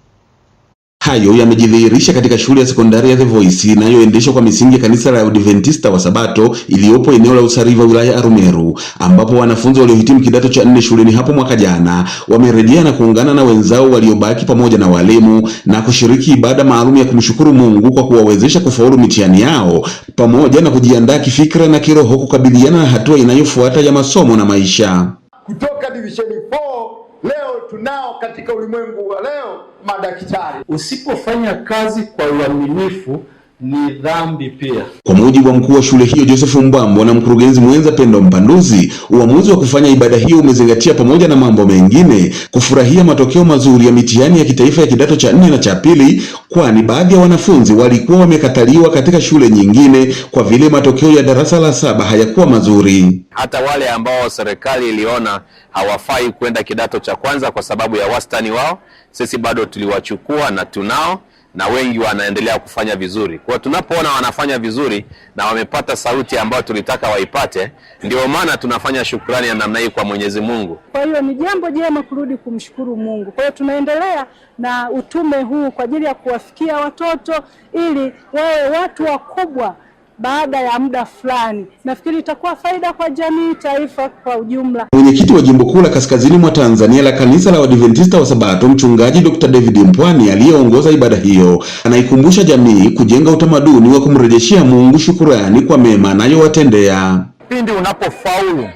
Hayo yamejidhihirisha katika shule ya sekondari ya The Voice inayoendeshwa kwa misingi ya kanisa la Adventista wa Sabato iliyopo eneo la Usariva wilaya ya Arumeru, ambapo wanafunzi waliohitimu kidato cha 4 shuleni hapo mwaka jana wamerejea na kuungana na wenzao waliobaki pamoja na walimu na kushiriki ibada maalum ya kumshukuru Mungu kwa kuwawezesha kufaulu mitihani yao pamoja na kujiandaa kifikra na kiroho kukabiliana na hatua inayofuata ya masomo na maisha. Kutoka division 4 leo tunao katika ulimwengu wa leo madaktari. Usipofanya kazi kwa uaminifu ni dhambi pia. Kwa mujibu wa mkuu wa shule hiyo Joseph Mbambo na mkurugenzi mwenza Pendo Mpanduzi, uamuzi wa kufanya ibada hiyo umezingatia pamoja na mambo mengine kufurahia matokeo mazuri ya mitihani ya kitaifa ya kidato cha 4 na cha 2, kwani baadhi ya wanafunzi walikuwa wamekataliwa katika shule nyingine kwa vile matokeo ya darasa la 7 hayakuwa mazuri. Hata wale ambao serikali iliona hawafai kwenda kidato cha kwanza kwa sababu ya wastani wao, sisi bado tuliwachukua na tunao, na wengi wanaendelea kufanya vizuri. Kwa tunapoona wanafanya vizuri na wamepata sauti ambayo tulitaka waipate, ndio maana tunafanya shukrani ya namna hii kwa Mwenyezi Mungu. Kwa hiyo ni jambo jema kurudi kumshukuru Mungu. Kwa hiyo tunaendelea na utume huu kwa ajili ya kuwafikia watoto ili wawe watu wakubwa baada ya muda fulani. Nafikiri itakuwa faida kwa jamii, taifa kwa ujumla. Mwenyekiti wa Jimbo Kuu la Kaskazini mwa Tanzania la Kanisa la Waadventista wa Sabato, Mchungaji Dr. David Mpwani, aliyeongoza ibada hiyo, anaikumbusha jamii kujenga utamaduni wa kumrejeshea Mungu shukrani kwa mema anayowatendea. Pindi unapofaulu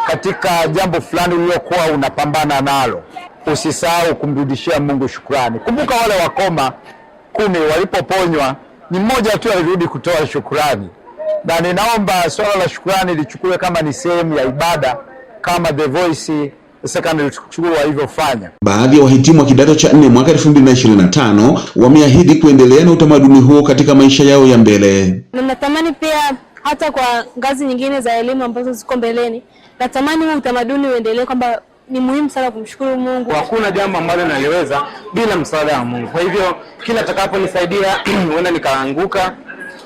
katika jambo fulani ulilokuwa unapambana nalo, usisahau kumrudishia Mungu shukrani. Kumbuka wale wakoma 10 walipoponywa, ni mmoja tu alirudi kutoa shukrani. Na ninaomba swala la shukrani lichukue kama ni sehemu ya ibada, kama The Voice Secondary School walivyofanya. Baadhi ya wahitimu wa kidato cha 4 mwaka 2025 wameahidi kuendelea na utamaduni huo katika maisha yao ya mbele. Na natamani pia hata kwa ngazi nyingine za elimu ambazo ziko mbeleni, natamani huu utamaduni uendelee, kwamba ni muhimu sana kumshukuru Mungu. Hakuna jambo ambalo naliweza bila msaada wa Mungu. Kwa hivyo kila atakaponisaidia huenda nikaanguka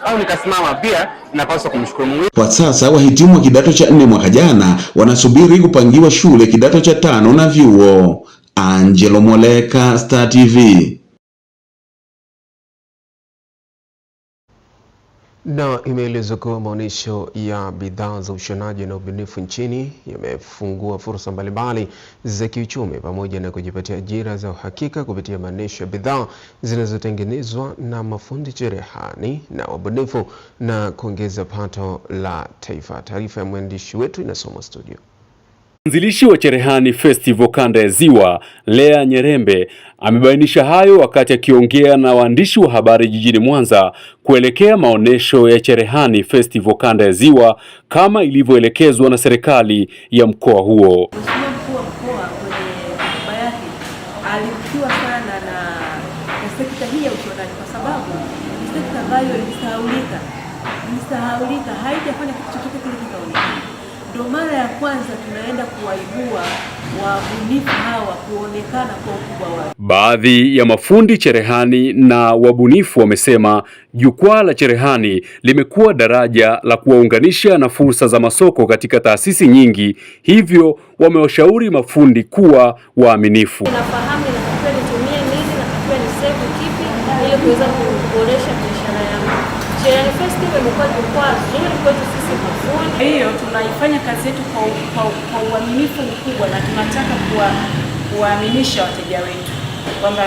au nikasimama, pia napaswa kumshukuru Mungu. Kwa sasa wahitimu wa kidato cha 4 mwaka jana wanasubiri kupangiwa shule kidato cha 5 na vyuo. Angelo Moleka, Star TV. Na imeelezwa kuwa maonyesho ya bidhaa za ushonaji na ubunifu nchini yamefungua fursa mbalimbali za kiuchumi pamoja na kujipatia ajira za uhakika kupitia maonyesho ya bidhaa zinazotengenezwa na mafundi cherehani na wabunifu na kuongeza pato la taifa. Taarifa ya mwandishi wetu inasomwa studio. Mwanzilishi wa Cherehani Festival Kanda ya Ziwa, Lea Nyerembe, amebainisha hayo wakati akiongea na waandishi wa habari jijini Mwanza kuelekea maonesho ya Cherehani Festival Kanda ya Ziwa kama ilivyoelekezwa na serikali ya mkoa huo. Mheshimiwa Mkuu wa Mkoa kwenye hotuba yake alivutiwa sana na sekta hii ya ushonaji, kwa sababu ni sekta ambayo ilisahaulika, haijafanya kitu chochote kile kikaonekana. Ndio mara ya kwanza tunaenda kuwaibua wabunifu hawa kuonekana kwa ukubwa wao. Baadhi ya mafundi cherehani na wabunifu wamesema jukwaa la cherehani limekuwa daraja la kuwaunganisha na fursa za masoko katika taasisi nyingi, hivyo wamewashauri mafundi kuwa waaminifu. Nafahamu natakiwa nitumie nini, natakiwa nisave kipi ili kuweza kuboresha biashara yangu. Cherehani Festival imekuwa jukwaa zuri kwetu sisi mafundi. Hiyo tunaifanya kazi yetu kwa uaminifu mkubwa, na tunataka kuwaaminisha wateja wetu kwamba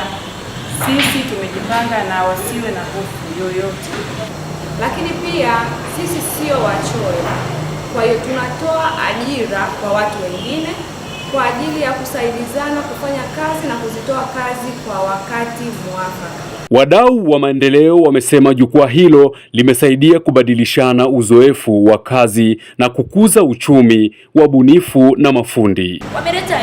sisi tumejipanga na wasiwe na hofu yoyote. Lakini pia sisi sio wachoyo, kwa hiyo tunatoa ajira kwa watu wengine kwa ajili ya kusaidizana kufanya kazi na kuzitoa kazi kwa wakati mwafaka. Wadau wa maendeleo wamesema jukwaa hilo limesaidia kubadilishana uzoefu wa kazi na kukuza uchumi wa bunifu na mafundi. Wameleta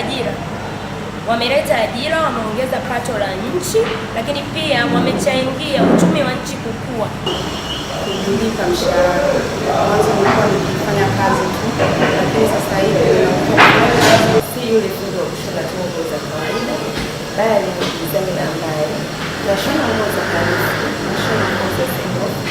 ajira, wameongeza pato la nchi, lakini pia wamechangia uchumi wa nchi kukua. Kulipa mshahara, watu walikuwa wanafanya kazi tu, lakini sasa hivi si yule fundi wa kushona tu nguo za kawaida, bali ni designer ambaye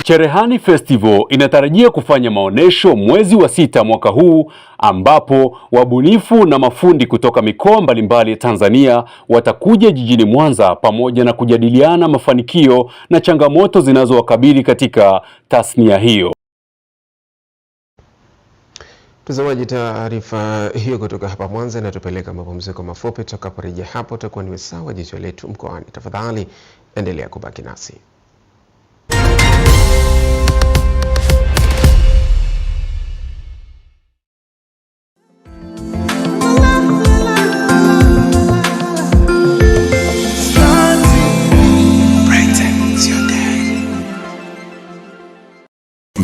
Cherehani Festival inatarajia kufanya maonesho mwezi wa 6 mwaka huu, ambapo wabunifu na mafundi kutoka mikoa mbalimbali ya Tanzania watakuja jijini Mwanza pamoja na kujadiliana mafanikio na changamoto zinazowakabili katika tasnia hiyo. Mtazamaji, taarifa hiyo kutoka hapa Mwanza inatupeleka mapumziko mafupi. Tutakaporejea hapo tutakuwa ni wasaa jicho letu mkoani. Tafadhali endelea kubaki nasi.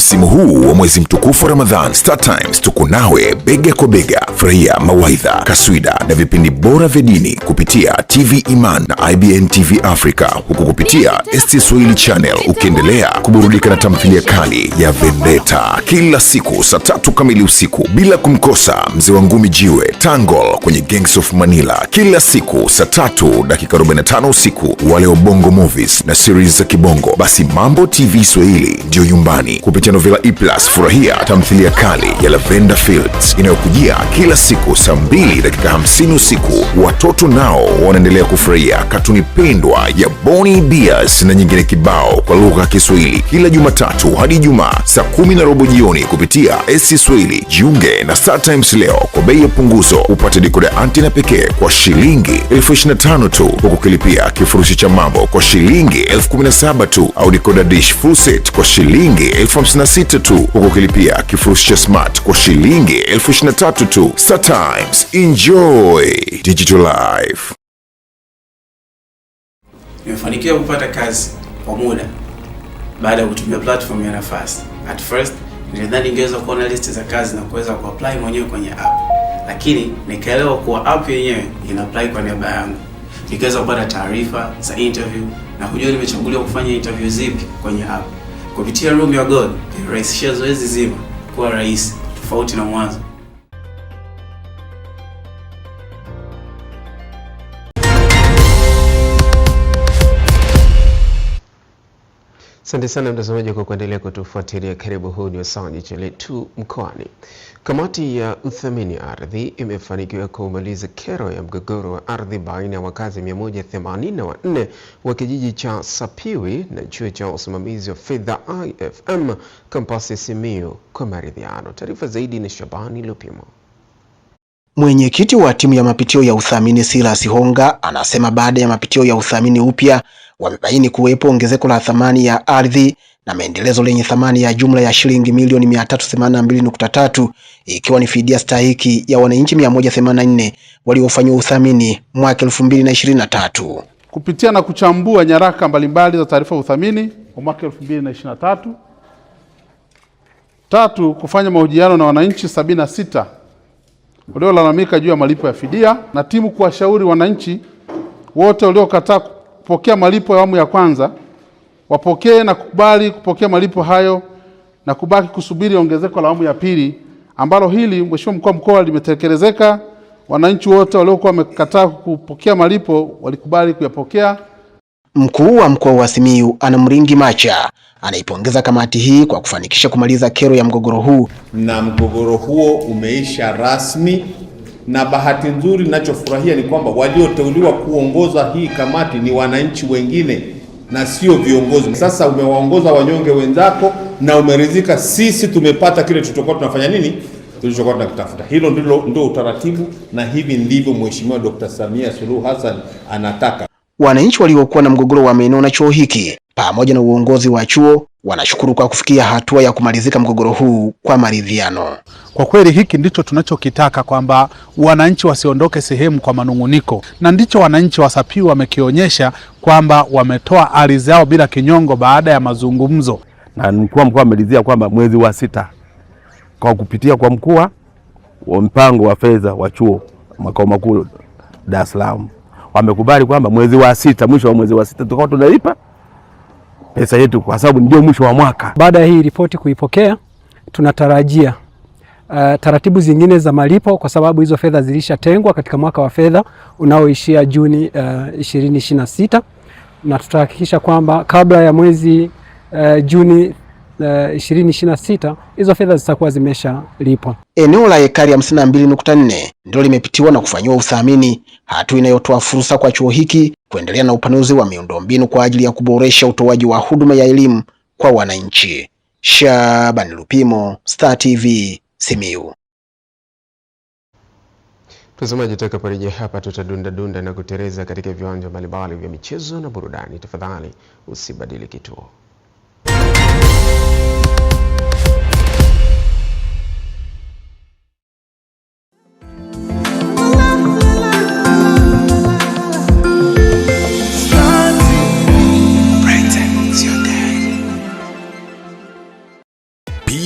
Msimu huu wa mwezi mtukufu wa Ramadhan, Star Times tuko nawe bega kwa bega. Furahia mawaidha, kaswida na vipindi bora vya dini kupitia TV Iman na IBN TV Africa, huku kupitia ST Swahili Channel ukiendelea kuburudika na tamthilia kali ya Vendetta kila siku saa 3 kamili usiku, bila kumkosa mzee wa ngumi jiwe Tangol kwenye Gangs of Manila kila siku saa 3 dakika 45 usiku. Wale wa Bongo Movies na series za kibongo, basi Mambo TV Swahili ndio nyumbani. Kupitia Novela E+, furahia tamthilia kali ya Lavender Fields inayokujia kila siku saa 2 dakika 50 usiku. Watoto nao wanaendelea kufurahia katuni pendwa ya Boni Bears na nyingine kibao kwa lugha ya Kiswahili kila Jumatatu hadi Ijumaa saa 10:15 jioni kupitia SC Swahili. Jiunge na Star Times leo kwa bei ya punguzo, upate dekoda antina pekee kwa shilingi 25,000 tu, huku kilipia kifurushi cha mambo kwa shilingi 17,000 tu, au dekoda dish full set kwa shilingi 56,000 tu, huku kilipia kifurushi cha smart kwa shilingi 23,000 tu. Star Times, enjoy digital life. Nimefanikiwa kupata kazi kwa muda baada ya kutumia platform ya Nafasi. At first nilidhani ningeweza kuona list za kazi na kuweza kuapply mwenyewe kwenye app, lakini nikaelewa kuwa app yenyewe ina apply kwa niaba yangu. Nikaweza kupata taarifa za interview na kujua nimechaguliwa kufanya interview zipi kwenye app. Kupitia Room Your God ilirahisisha zoezi zima kuwa rahisi tofauti na mwanzo. Asante sana mtazamaji kwa kuendelea kutufuatilia. Karibu, huu ni wasaa jicho letu mkoani. Kamati ya uthamini ardhi imefanikiwa kumaliza kero ya mgogoro wa ardhi baina ya wakazi 184 wa kijiji cha Sapiwi na chuo cha usimamizi wa fedha IFM kampasi Simiyu kwa maridhiano. Taarifa zaidi ni Shabani Lupimo. Mwenyekiti wa timu ya mapitio ya uthamini Silas Honga anasema baada ya mapitio ya uthamini upya wamebaini kuwepo ongezeko la thamani ya ardhi na maendelezo lenye thamani ya jumla ya shilingi milioni 382.3, ikiwa ni fidia stahiki ya wananchi 184 waliofanywa uthamini mwaka 2023. Kupitia na kuchambua nyaraka mbalimbali za taarifa uthamini wa mwaka 2023. 3. Kufanya mahojiano na wananchi 76 waliolalamika juu ya malipo ya fidia, na timu kuwashauri wananchi wote waliokataa kupokea malipo ya awamu ya kwanza wapokee na kukubali kupokea malipo hayo na kubaki kusubiri ongezeko la awamu ya pili, ambalo hili Mheshimiwa Mkuu wa Mkoa limetekelezeka. Wananchi wote waliokuwa wamekataa kupokea malipo walikubali kuyapokea. Mkuu wa Mkoa wa Simiyu Anamringi Macha anaipongeza kamati hii kwa kufanikisha kumaliza kero ya mgogoro huu, na mgogoro huo umeisha rasmi. Na bahati nzuri, ninachofurahia ni kwamba walioteuliwa kuongoza hii kamati ni wananchi wengine na sio viongozi. Sasa umewaongoza wanyonge wenzako na umeridhika, sisi tumepata kile tulichokuwa tunafanya nini, tulichokuwa tunakitafuta. Hilo ndio utaratibu, na hivi ndivyo Mheshimiwa Dr. Samia Suluhu Hassan anataka. Wananchi waliokuwa na mgogoro wa maeneo na chuo hiki pamoja na uongozi wa chuo wanashukuru kwa kufikia hatua ya kumalizika mgogoro huu kwa maridhiano. Kwa kweli hiki ndicho tunachokitaka, kwamba wananchi wasiondoke sehemu kwa manunguniko, na ndicho wananchi wa Sapiwi wamekionyesha kwamba wametoa ardhi zao bila kinyongo baada ya mazungumzo. Na mkuu wa mkoa amelizia kwamba mwezi wa 6 kwa kupitia kwa mkuu wa mpango wa fedha wa chuo makao makuu Dar es Salaam wamekubali kwamba mwezi wa 6, mwisho wa mwezi wa 6 tutakuwa tunalipa pesa yetu, kwa sababu ndio mwisho wa mwaka. Baada ya hii ripoti kuipokea, tunatarajia taratibu zingine za malipo, kwa sababu hizo fedha zilishatengwa katika mwaka wa fedha unaoishia Juni 2026, na tutahakikisha kwamba kabla ya mwezi Juni 2026 hizo fedha zitakuwa zimeshalipwa. Eneo la ekari 52.4 ndio limepitiwa na kufanywa uthamini, hatua inayotoa fursa kwa chuo hiki kuendelea na upanuzi wa miundombinu kwa ajili ya kuboresha utoaji wa huduma ya elimu kwa wananchi. Shaban Lupimo, Star TV, Simiyu. Mtazamaji, tutakaporejea hapa tutadunda na kutereza katika viwanja mbalimbali vya michezo na burudani. Tafadhali usibadili kituo.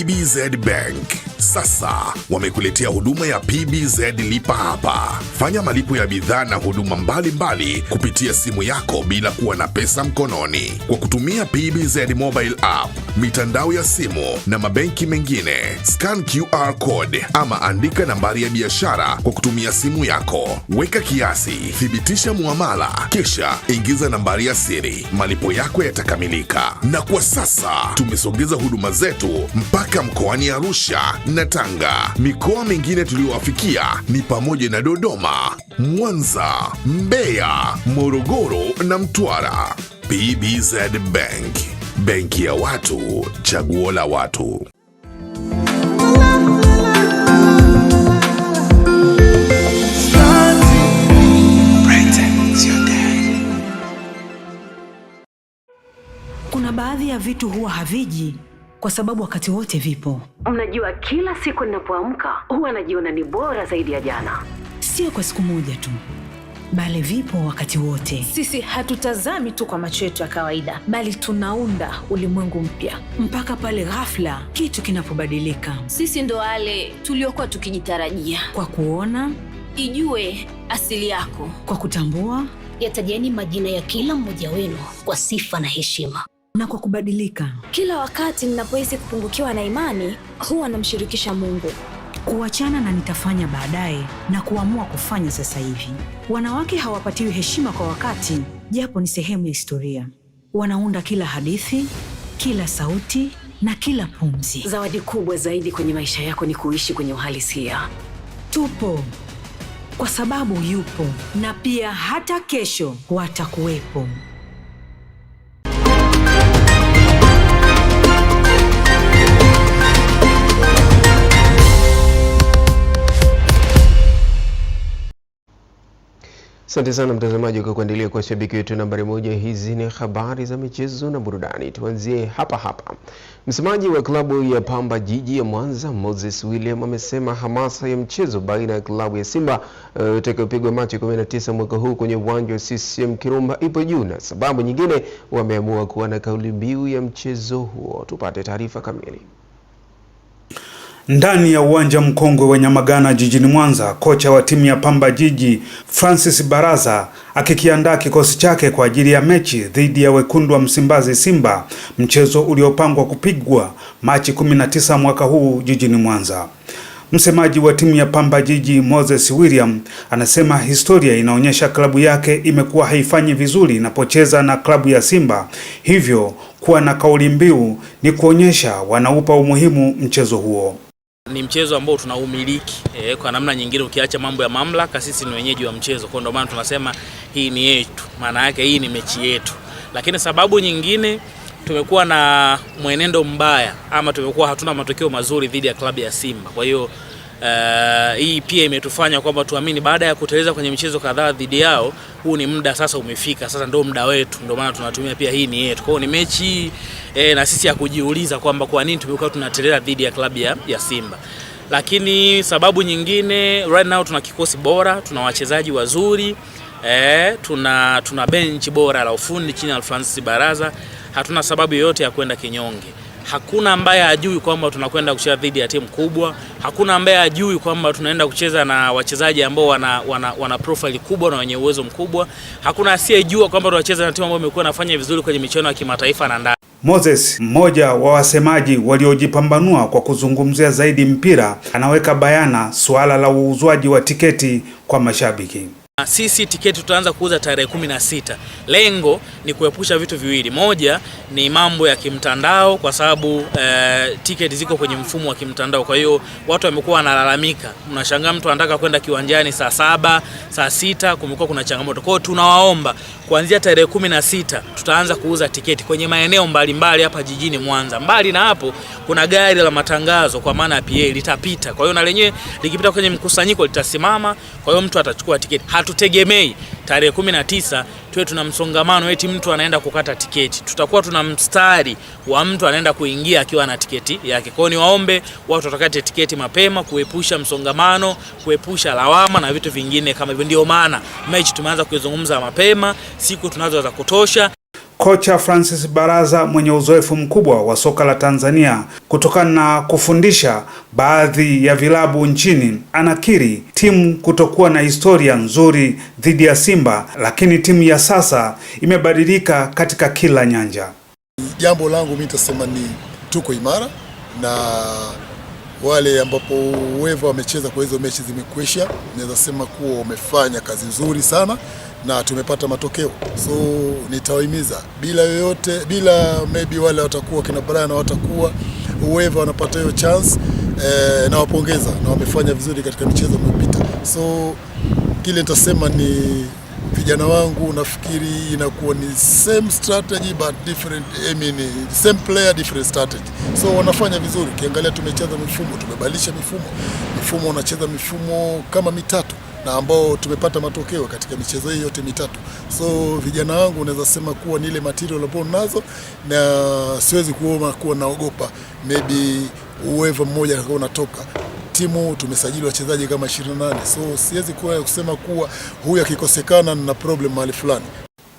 PBZ Bank. Sasa wamekuletea huduma ya PBZ Lipa Hapa. Fanya malipo ya bidhaa na huduma mbalimbali kupitia simu yako bila kuwa na pesa mkononi kwa kutumia PBZ Mobile App, mitandao ya simu na mabenki mengine. Scan QR code ama andika nambari ya biashara kwa kutumia simu yako. Weka kiasi, thibitisha muamala, kisha ingiza nambari ya siri. Malipo yako yatakamilika. Na kwa sasa tumesogeza huduma zetu mpaka mkoani Arusha na Tanga. Mikoa mingine tuliowafikia ni pamoja na Dodoma, Mwanza, Mbeya, Morogoro na Mtwara. PBZ Bank, benki ya watu, chaguo la watu. Kuna baadhi ya vitu huwa haviji kwa sababu wakati wote vipo. Mnajua, kila siku ninapoamka huwa najiona ni bora zaidi ya jana. Sio kwa siku moja tu, bali vipo wakati wote. Sisi hatutazami tu kwa macho yetu ya kawaida, bali tunaunda ulimwengu mpya. Mpaka pale ghafla kitu kinapobadilika. Sisi ndo wale tuliokuwa tukijitarajia. Kwa kuona, ijue asili yako. Kwa kutambua, yatajeni majina ya kila mmoja wenu kwa sifa na heshima. Na kwa kubadilika. Kila wakati ninapohisi kupungukiwa na imani, huwa namshirikisha Mungu. Kuachana na nitafanya baadaye na kuamua kufanya sasa hivi. Wanawake hawapatiwi heshima kwa wakati, japo ni sehemu ya historia. Wanaunda kila hadithi, kila sauti na kila pumzi. Zawadi kubwa zaidi kwenye maisha yako ni kuishi kwenye uhalisia. Tupo kwa sababu yupo, na pia hata kesho watakuwepo. Asante sana mtazamaji kwa kuendelea kwa shabiki wetu nambari 1. Hizi ni habari za michezo na burudani. Tuanzie hapa. Msemaji wa klabu ya Pamba Jiji ya Mwanza, Moses William, amesema hamasa ya mchezo baina ya klabu ya Simba utakayopigwa Machi 19 mwaka huu kwenye uwanja wa CCM Kirumba ipo juu, na sababu nyingine wameamua kuwa na kauli mbiu ya mchezo huo. Tupate taarifa kamili. Ndani ya uwanja mkongwe wa Nyamagana jijini Mwanza, kocha wa timu ya Pamba Jiji Francis Baraza akikiandaa kikosi chake kwa ajili ya mechi dhidi ya wekundu wa Msimbazi Simba, mchezo uliopangwa kupigwa Machi 19 mwaka huu jijini Mwanza. Msemaji wa timu ya Pamba Jiji Moses William anasema historia inaonyesha klabu yake imekuwa haifanyi vizuri inapocheza na klabu ya Simba, hivyo kuwa na kauli mbiu ni kuonyesha wanaupa umuhimu mchezo huo. Ni mchezo ambao tunaumiliki kwa namna nyingine, ukiacha mambo ya mamlaka, sisi ni wenyeji wa mchezo. Kwa ndio maana tunasema hii ni yetu, maana yake hii ni mechi yetu. Lakini sababu nyingine, tumekuwa na mwenendo mbaya ama tumekuwa hatuna matokeo mazuri dhidi ya klabu ya Simba. Kwa hiyo hii pia imetufanya kwamba tuamini baada ya kuteleza kwenye michezo kadhaa dhidi yao, huu ni muda sasa umefika, sasa ndio muda wetu, ndio maana tunatumia pia hii ni yetu. Kwa hiyo ni mechi na sisi ya kujiuliza kwamba kwa nini tumekuwa tunateleza dhidi ya klabu ya Simba. Lakini sababu nyingine, right now tuna kikosi bora, tuna wachezaji wazuri, tuna bench bora la ufundi chini ya Francis Baraza. Hatuna sababu yoyote ya kwenda kinyonge. Hakuna ambaye ajui kwamba tunakwenda kucheza dhidi ya timu kubwa. Hakuna ambaye ajui kwamba tunaenda kucheza na wachezaji ambao wana profile kubwa na wenye uwezo mkubwa. Hakuna asiyejua kwamba tunacheza na timu ambayo imekuwa inafanya vizuri kwenye michuano ya kimataifa na ndani. Moses, mmoja wa wasemaji waliojipambanua kwa kuzungumzia zaidi mpira, anaweka bayana suala la uuzwaji wa tiketi kwa mashabiki. Sisi tiketi tutaanza kuuza tarehe 16. Lengo ni kuepusha vitu viwili. Moja ni mambo ya kimtandao, kwa sababu tiketi ziko kwenye mfumo wa kimtandao. Kwa hiyo watu wamekuwa wanalalamika. Mnashangaa mtu anataka kwenda kiwanjani saa 7, saa 6, kumekuwa kuna changamoto. Kwa hiyo tunawaomba kuanzia tarehe 16 tutaanza kuuza tiketi kwenye maeneo mbalimbali hapa jijini Mwanza. Mbali na hapo, kuna gari la matangazo kwa maana ya PA litapita. Kwa hiyo na lenyewe likipita kwenye mkusanyiko litasimama, kwa hiyo mtu atachukua tiketi. Hatutegemei tarehe 19 tuwe tuna msongamano eti mtu anaenda kukata tiketi. Tutakuwa tuna mstari wa mtu anaenda kuingia akiwa na tiketi yake. Kwa hiyo niwaombe watu watakate tiketi mapema, kuepusha msongamano, kuepusha lawama na vitu vingine kama hivyo. Ndio maana mechi tumeanza kuizungumza mapema, siku tunazo za kutosha. Kocha Francis Baraza mwenye uzoefu mkubwa wa soka la Tanzania kutokana na kufundisha baadhi ya vilabu nchini anakiri timu kutokuwa na historia nzuri dhidi ya Simba, lakini timu ya sasa imebadilika katika kila nyanja. Jambo langu mimi nitasema ni tuko imara, na wale ambapo wewe wamecheza kwa hizo mechi zimekwisha, naweza sema kuwa wamefanya kazi nzuri sana na tumepata matokeo. So nitawahimiza bila yoyote, bila maybe wale watakuwa kina Brian watakuwa wewe wanapata hiyo chance, na wapongeza na wamefanya vizuri katika michezo iliyopita. So kile nitasema ni vijana wangu, nafikiri inakuwa ni same strategy but different, same player different strategy. So wanafanya vizuri. Kiangalia tumecheza mifumo, tumebadilisha mifumo unacheza mifumo kama mitatu na ambao tumepata matokeo katika michezo hii yote mitatu. So vijana wangu naweza sema kuwa ni ile material ambayo nazo, na siwezi kuwa naogopa maybe uwezo mmoja akawa unatoka. Timu tumesajili wachezaji kama 28, so siwezi kusema kuwa huyu akikosekana na problem mahali fulani.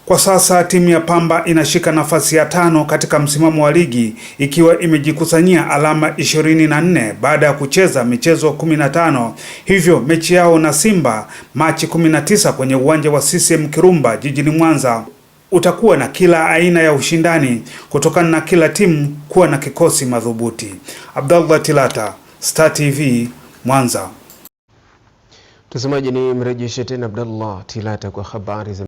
Kwa sasa timu ya Pamba inashika nafasi ya 5 katika msimamo wa ligi ikiwa imejikusanyia alama 24 baada ya kucheza michezo 15. Hivyo mechi yao na Simba Machi 19 kwenye uwanja wa CCM Kirumba jijini Mwanza utakuwa na kila aina ya ushindani kutokana na kila timu kuwa na kikosi madhubuti. Abdallah Tilata, Star TV, Mwanza. Mtazamaji, ni mrejeshe tena Abdallah Tilata kwa habari za